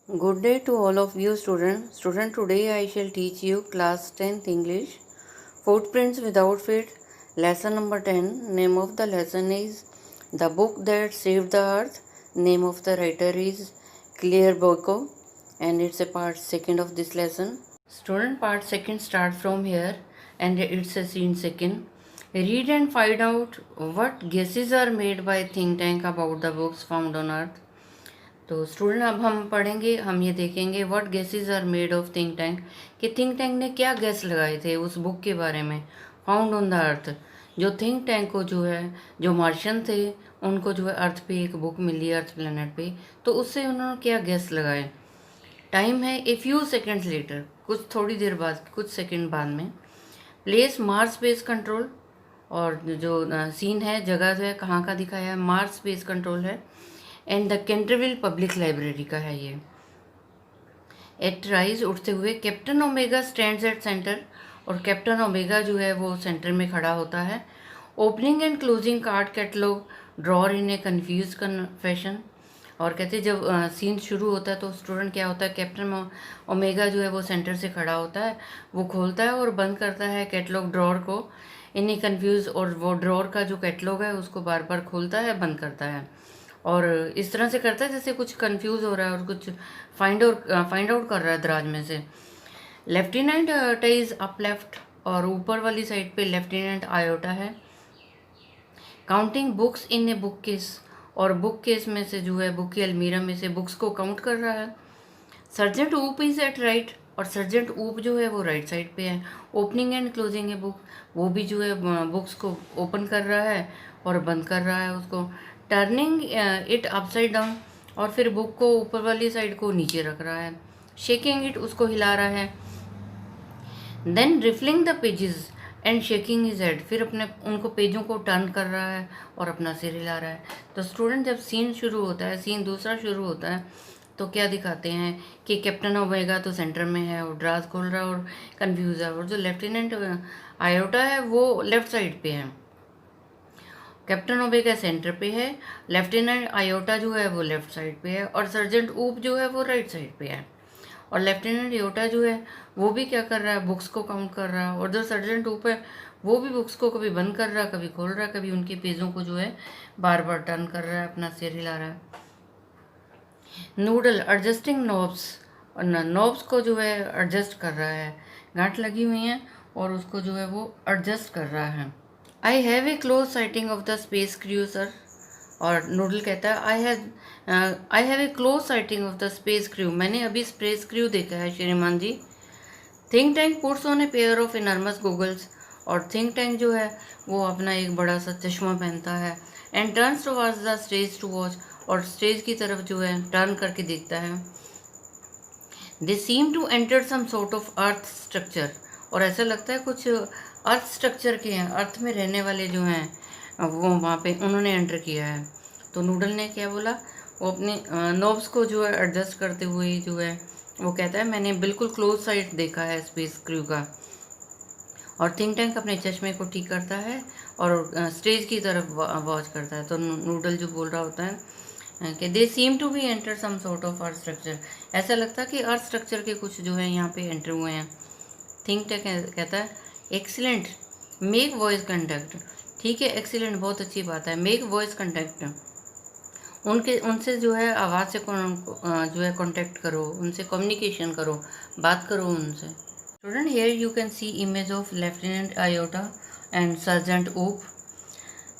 Good day to all of you students. Today I shall teach you class 10th English. Footprints without feet. Lesson number 10. Name of the lesson is The Book That Saved the Earth. Name of the writer is Claire Boyko, and it's a part second of this lesson. Student, part second start from here and it's a scene second. Read and find out what guesses are made by think tank about the books found on earth. तो student अब हम पढ़ेंगे, हम ये देखेंगे what gases are made of think tank, कि think tank ने क्या गैस लगाए थे उस बुक के बारे में, फाउंड ऑन द अर्थ। जो थिंक टैंक को जो है, जो मार्शियन थे उनको जो है अर्थ पे एक बुक मिली अर्थ प्लेनेट पे, तो उससे उन्होंने क्या गैस लगाए। टाइम है ए फ्यू सेकेंड्स लेटर, कुछ थोड़ी देर बाद, कुछ सेकेंड बाद में। प्लेस मार्स स्पेस कंट्रोल, और जो सीन है, जगह जो है कहाँ का दिखाया है, मार्स स्पेस कंट्रोल है, and the Canterville public library का है ये। एट राइज, उठते हुए, captain omega stands at centre, और कैप्टन ओमेगा जो है वो सेंटर में खड़ा होता है। Opening and closing card catalogue, drawer in A confuse fashion, और कहते हैं जब सीन शुरू होता है तो स्टूडेंट क्या होता है, कैप्टन ओमेगा जो है वो सेंटर से खड़ा होता है, वो खोलता है और बंद करता है कैटलॉग ड्रॉर को इन ए कन्फ्यूज, और वो ड्रॉर का जो कैटलॉग है उसको बार बार खोलता है, बंद करता है, और इस तरह से करता है जैसे कुछ कंफ्यूज हो रहा है और कुछ फाइंड आउट कर रहा है दराज में से। लेफ्टिनेंट टेज अप लेफ्ट, और ऊपर वाली साइड पे लेफ्टिनेंट आयोटा है। Counting books in a book case, और बुक केस में से जो है, बुक की अलमीरा में से बुक्स को काउंट कर रहा है। सर्जेंट ऊप इज एट राइट, और सर्जेंट ऊप जो है वो राइट साइड पे है। Opening and closing a book, वो भी जो है बुक्स को ओपन कर रहा है और बंद कर रहा है उसको। टर्निंग इट अपसाइड डाउन, और फिर बुक को ऊपर वाली साइड को नीचे रख रहा है। शेकिंग इट, उसको हिला रहा है। Then riffling the pages and shaking his head, फिर अपने उनको पेजों को टर्न कर रहा है और अपना सिर हिला रहा है। तो स्टूडेंट जब सीन शुरू होता है, सीन दूसरा शुरू होता है, तो क्या दिखाते हैं कि कैप्टन ओमेगा तो सेंटर में है और ड्रास खोल रहा है और कंफ्यूज है, और जो लेफ्टिनेंट आयोटा है वो लेफ्ट साइड पे है। कैप्टन ओमेगा सेंटर पे है, लेफ्टिनेंट आयोटा जो है वो लेफ्ट साइड पे है, और सर्जेंट ऊप जो है वो राइट साइड पे है। और लेफ्टिनेंट आयोटा जो है वो भी क्या कर रहा है, बुक्स को काउंट कर रहा है, और जो सर्जेंट ऊप है वो भी बुक्स को कभी बंद कर रहा है, कभी खोल रहा है, कभी उनके पेजों को जो है बार बार टर्न कर रहा है, अपना सिर हिला रहा है। नूडल एडजस्टिंग नॉब्स, और नॉब्स को जो है एडजस्ट कर रहा है, गांठ लगी हुई हैं और उसको जो है वो एडजस्ट कर रहा है। I have a close sighting of the space crew sir, और नूडल कहता है I have a close sighting of the space crew, मैंने अभी स्पेस क्रू देखा है श्रीमान ji. Think Tank puts on a pair of enormous goggles, और think Tank जो है वो अपना एक बड़ा सा चश्मा पहनता है। And turns towards the stage to watch, और स्टेज की तरफ जो है टर्न करके देखता है। They seem to enter some sort of earth structure, और ऐसा लगता है कुछ अर्थ स्ट्रक्चर के हैं, अर्थ में रहने वाले जो हैं वो वहाँ पे उन्होंने एंटर किया है। तो नूडल ने क्या बोला, वो अपने नोब्स को जो है एडजस्ट करते हुए जो है वो कहता है मैंने बिल्कुल क्लोज साइड देखा है स्पेस क्रू का। और थिंक टैंक अपने चश्मे को ठीक करता है और स्टेज की तरफ वॉच करता है। तो नूडल जो बोल रहा होता है कि they seem to be enter some sort of earth structure, ऐसा लगता है कि अर्थ स्ट्रक्चर के कुछ जो है यहाँ पे एंटर हुए हैं। थिंक टैंक कहता है एक्सीलेंट, मेक वॉइस कंटेक्ट, ठीक है एक्सीलेंट, बहुत अच्छी बात है, मेक वॉइस कंटेक्ट, उनसे जो है आवाज़ से जो है कांटेक्ट करो, उनसे कम्युनिकेशन करो, बात करो उनसे। Student here you can see image of lieutenant iota and sergeant op.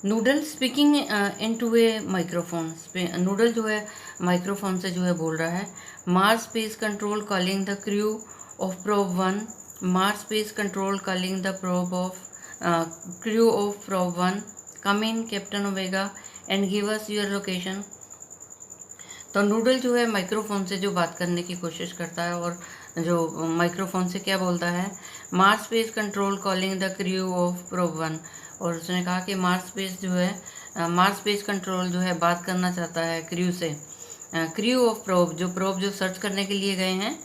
Noodle speaking into A microphone, noodle जो है माइक्रोफोन से जो है बोल रहा है। Mars space control calling the crew of probe 1, Mars space control calling the probe of crew of probe 1, come in Captain Omega and give us your location. तो noodle जो है माइक्रोफोन से जो बात करने की कोशिश करता है, और जो माइक्रोफोन से क्या बोलता है, Mars space control calling the crew of probe 1, और उसने कहा कि मार्स स्पेस जो है मार्स स्पेस कंट्रोल जो है बात करना चाहता है क्रू से, क्रू ऑफ प्रोब, जो प्रोब जो सर्च करने के लिए गए हैं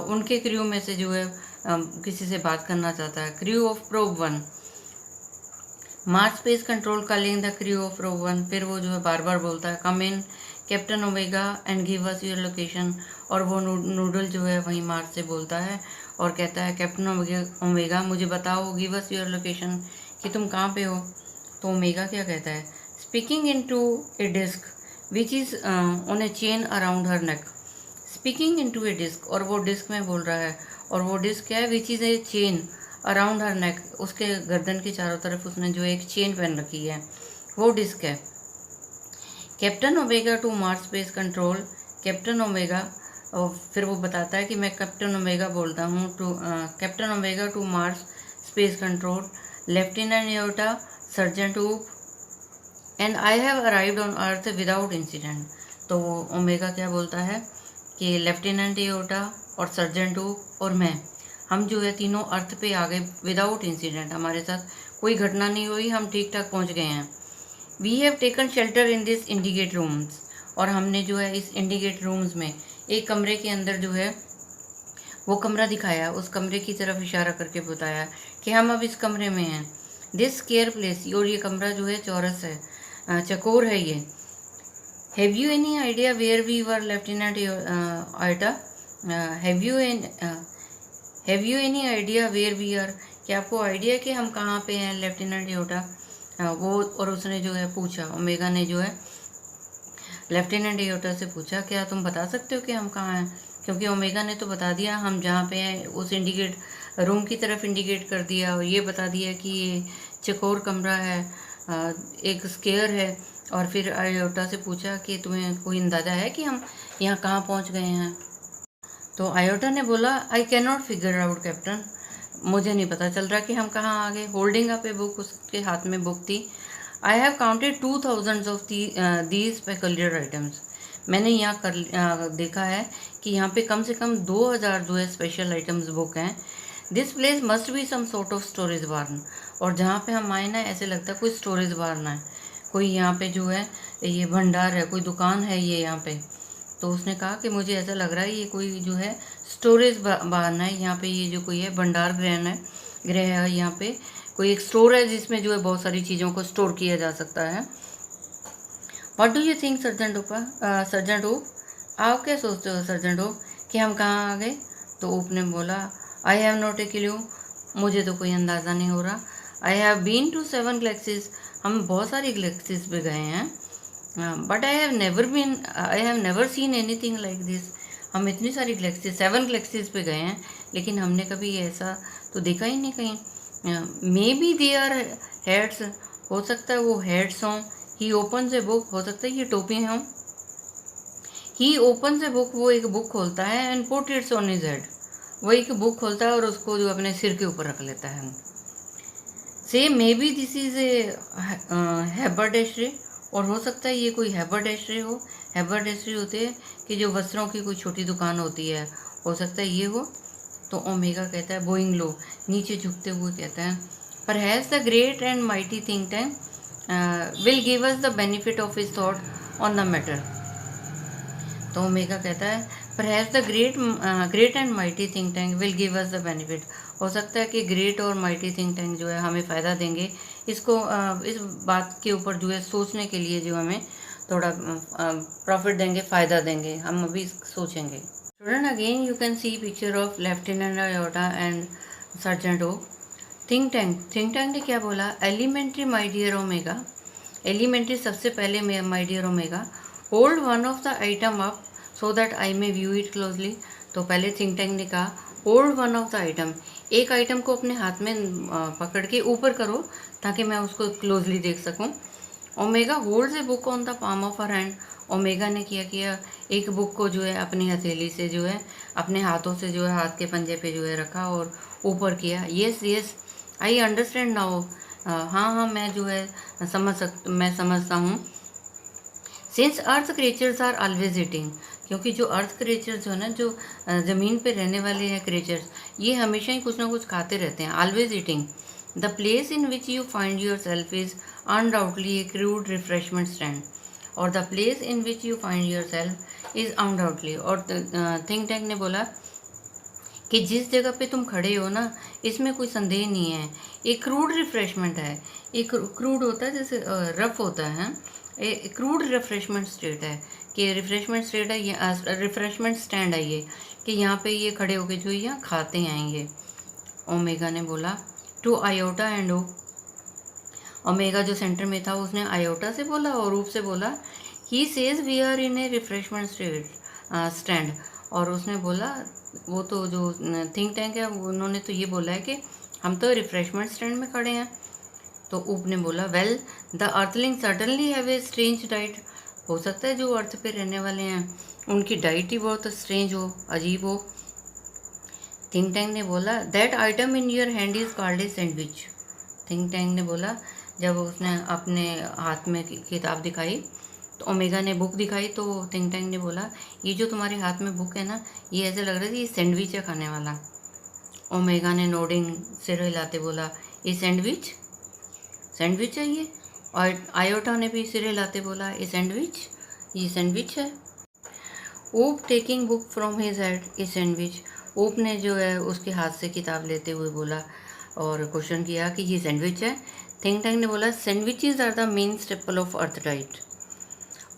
उनके क्रू में से जो है किसी से बात करना चाहता है, crew of probe 1। Mars space control calling the crew of probe 1, फिर वो जो है बार बार बोलता है come in Captain Omega and give us your location. और वो नूडल जो है वहीं मार्स से बोलता है और कहता है कैप्टन ओमेगा मुझे बताओ, गिव अस योर लोकेशन, कि तुम कहाँ पे हो। तो ओमेगा क्या कहता है, speaking into a disc which is on a chain around her neck. Speaking into a disc, और वो डिस्क में बोल रहा है, और वो डिस्क क्या है, which is a chain around her neck, उसके गर्दन के चारों तरफ उसने जो एक चेन पहन रखी है वो डिस्क है। Captain Omega to Mars space control, captain Omega, और फिर वो बताता है कि मैं कैप्टन ओमेगा बोलता हूँ, to Captain Omega to Mars space control, lieutenant Iota, sergeant Oop and I have arrived on earth without incident. तो ओमेगा क्या बोलता है कि लेफ्टिनेंट योटा और सर्जेंट ऊप और मैं, हम जो है तीनों अर्थ पे आ गए विदाउट इंसिडेंट, हमारे साथ कोई घटना नहीं हुई, हम ठीक ठाक पहुँच गए हैं। We have taken shelter in this indicate rooms, और हमने जो है इस इंडिकेट रूम्स में एक कमरे के अंदर जो है वो कमरा दिखाया, उस कमरे की तरफ इशारा करके बताया कि हम अब इस कमरे में हैं। दिस स्क्वायर प्लेस, और ये कमरा जो है चौरस है, चकोर है ये। Have you any idea where we were lieutenant Iota, have you any idea where we are, क्या आपको आइडिया कि हम कहाँ पे हैं लेफ्टिनेंट योटा। वो, और उसने जो है पूछा, ओमेगा ने जो है लेफ्टिनेंट योटा से पूछा क्या तुम बता सकते हो कि हम कहाँ हैं, क्योंकि ओमेगा ने तो बता दिया हम जहाँ पे हैं, उस इंडिकेट रूम की तरफ इंडिकेट कर दिया और ये बता दिया कि ये चकोर कमरा है, एक स्क्वायर है। और फिर आयोटा से पूछा कि तुम्हें कोई अंदाज़ा है कि हम यहाँ कहाँ पहुँच गए हैं। तो आयोटा ने बोला I can not figure out captain, मुझे नहीं पता चल रहा कि हम कहाँ आ गए। होल्डिंग अप ए बुक, उसके हाथ में बुक थी। I have counted 2000 of these peculiar items, मैंने यहाँ देखा है कि यहाँ पे कम से कम 2000 जो है स्पेशल आइटम्स बुक हैं। This place must be some sort of storage barn, और जहाँ पे हम आए ना ऐसे लगता है कोई स्टोरेज बार्न है, कोई यहाँ पे जो है ये भंडार है, कोई दुकान है ये यहाँ पे। तो उसने कहा कि मुझे ऐसा लग रहा है ये कोई जो है स्टोरेज बार्न है, यहाँ पे ये जो कोई है भंडार गृह है, यहाँ पे कोई एक स्टोर है जिसमें जो है बहुत सारी चीज़ों को स्टोर किया जा सकता है। What do you think sergeant ऊप, आप क्या सोचते हो सर्जेंट ऊप कि हम कहाँ आ गए। तो ऊप ने बोला I have not a clue, मुझे तो कोई अंदाज़ा नहीं हो रहा। I have been to 7 galaxies, हम बहुत सारी गैलेक्सीज पे गए हैं, but I have never seen anything like this, हम इतनी सारी गैलेक्सीज 7 गैलेक्सीज पे गए हैं लेकिन हमने कभी ऐसा तो देखा ही नहीं कहीं। Maybe they are heads, हो सकता है वो हेड्स हों। ही ओपन्स ए बुक, हो सकता है ये टोपी हों। ही ओपन्स ए बुक, वो एक बुक खोलता है, and put it's on his head, वो एक बुक खोलता है और उसको जो अपने सिर के ऊपर रख लेता है। Say maybe this is a haberdashery, और हो सकता है ये कोई हैबरडेशरी हो। हैबरडेशरी होते हैं कि जो वस्त्रों की कोई छोटी दुकान होती है, हो सकता है ये हो। तो ओमेगा कहता है बोइंग लो, नीचे झुकते हुए कहता है perhaps the great and mighty think tank will give us the benefit of his thought on the matter. तो ओमेगा कहता है perhaps the great and mighty think tank will give us the benefit, हो सकता है कि great और mighty think Tank जो है हमें फ़ायदा देंगे, इसको इस बात के ऊपर जो है सोचने के लिए जो हमें थोड़ा प्रॉफिट देंगे, फ़ायदा देंगे, हम अभी सोचेंगे। Student, again you can see picture of Lieutenant Iota and Sergeant O. Think tank ने क्या बोला, elementary my dear Omega, elementary सबसे पहले my dear Omega, hold one of the item up so that I may view it closely. तो पहले think tank ने कहा hold one of the item, एक आइटम को अपने हाथ में पकड़ के ऊपर करो ताकि मैं उसको क्लोजली देख सकूं। Omega holds a book on the palm of her hand, omega ने किया एक बुक को जो है अपनी हथेली से जो है अपने हाथों से जो है हाथ के पंजे पे जो है रखा और ऊपर किया। यस आई अंडरस्टैंड नाउ, हाँ मैं जो है मैं समझता हूँ। Since earth creatures are always eating, क्योंकि जो अर्थ क्रिएचर्स जो है ना, जो ज़मीन पे रहने वाले हैं क्रिएचर्स, ये हमेशा ही कुछ ना कुछ खाते रहते हैं, always eating. The place in which you find yourself is undoubtedly a crude refreshment stand, और the place in which you find yourself is undoubtedly, और थिंक टैंक ने बोला कि जिस जगह पे तुम खड़े हो ना, इसमें कोई संदेह नहीं है, एक क्रूड रिफ्रेशमेंट है। एक क्रूड होता है जैसे रफ होता है, एक क्रूड रिफ्रेशमेंट स्टेट है कि रिफ्रेशमेंट स्टेड है ये, रिफ्रेशमेंट स्टैंड है ये, कि यहाँ पे ये खड़े होके जो यहाँ खाते हैं ये। ओमेगा ने बोला to Iota and oh, Omega जो सेंटर में था उसने आयोटा से बोला और रूप से बोला he says we are in a refreshment stand, और उसने बोला, वो तो जो थिंक टैंक है उन्होंने तो ये बोला है कि हम तो रिफ्रेशमेंट स्टैंड में खड़े हैं। तो ऊप ने बोला well the earthling certainly have a strange diet, हो सकता है जो अर्थ पे रहने वाले हैं उनकी डाइट ही बहुत स्ट्रेंज हो, अजीब हो। थिंक टैंक ने बोला that item in your hand is called a sandwich, think tank ने बोला, जब उसने अपने हाथ में किताब दिखाई तो ओमेगा ने बुक दिखाई, तो थिंक टैंक ने बोला ये जो तुम्हारे हाथ में बुक है ना, ये ऐसे लग रहा है ये सैंडविच है खाने वाला। ओमेगा ने नोडिंग सिर हिलाते बोला ये सैंडविच, सैंडविच है ये। और आयोटा ने भी सिर हिलाते बोला ये सैंडविच है। ऊप taking book from his head a sandwich, ऊप ने जो है उसके हाथ से किताब लेते हुए बोला और क्वेश्चन किया कि ये सैंडविच है। थिंक टैंक ने बोला sandwiches are the main staple of earth diet,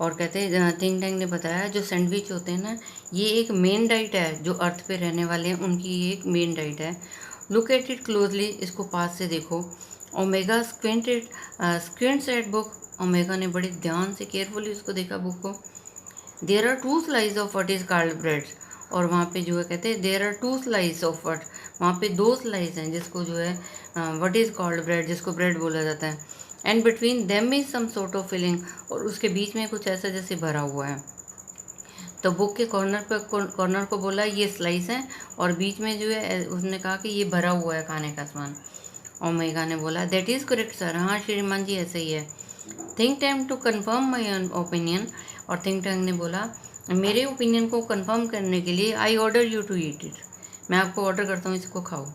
और कहते हैं थिंक टैंक ने बताया जो सैंडविच होते हैं ना ये एक मेन डाइट है, जो अर्थ पे रहने वाले हैं उनकी ये एक मेन डाइट है। लुक एट इट क्लोजली, इसको पास से देखो। ओमेगा स्क्विंट्स एट बुक, ओमेगा ने बड़े ध्यान से केयरफुली उसको देखा बुक को। There are 2 slice of what is called bread, और वहाँ पे जो है कहते हैं there are 2 slice of what, वहाँ पे 2 स्लाइस हैं जिसको जो है व्हाट इज कॉल्ड ब्रेड, जिसको ब्रेड बोला जाता है। And between them is some sort of filling, और उसके बीच में कुछ ऐसा जैसे भरा हुआ है। तो बुक के कॉर्नर को बोला ये स्लाइस है, और बीच में जो है उसने कहा कि ये भरा हुआ है खाने का सामान। ओमेगा ने बोला दैट इज़ करेक्ट सर, हाँ श्रीमान जी ऐसे ही है। Think tank to confirm my opinion, और थिंक टैंक ने बोला मेरे ओपिनियन को कंफर्म करने के लिए I order you to eat it, मैं आपको ऑर्डर करता हूँ इसको खाओ।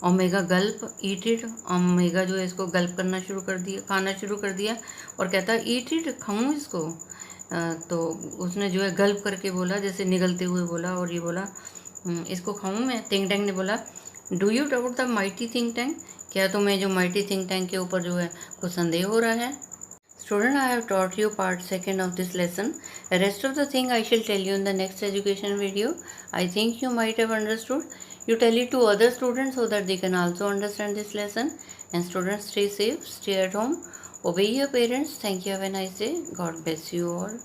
Omega gulp eat it, omega जो है इसको गल्प करना शुरू कर दिया, खाना शुरू कर दिया, और कहता ईट इट, खाऊँ इसको। तो उसने जो है गल्प करके बोला, जैसे निगलते हुए बोला, और ये बोला इसको खाऊँ मैं। थिंक टैंक ने बोला do you doubt the mighty think tank, क्या तुम्हें जो माइटी थिंक टैंक के ऊपर जो है कुछ संदेह हो रहा है। Student, I have taught you part 2 of this lesson. The rest of the thing I shall tell you in the next education video. I think you might have understood. You tell it to other students so that they can also understand this lesson. And students, stay safe, stay at home, obey your parents. Thank you. Have a nice day. God bless you all.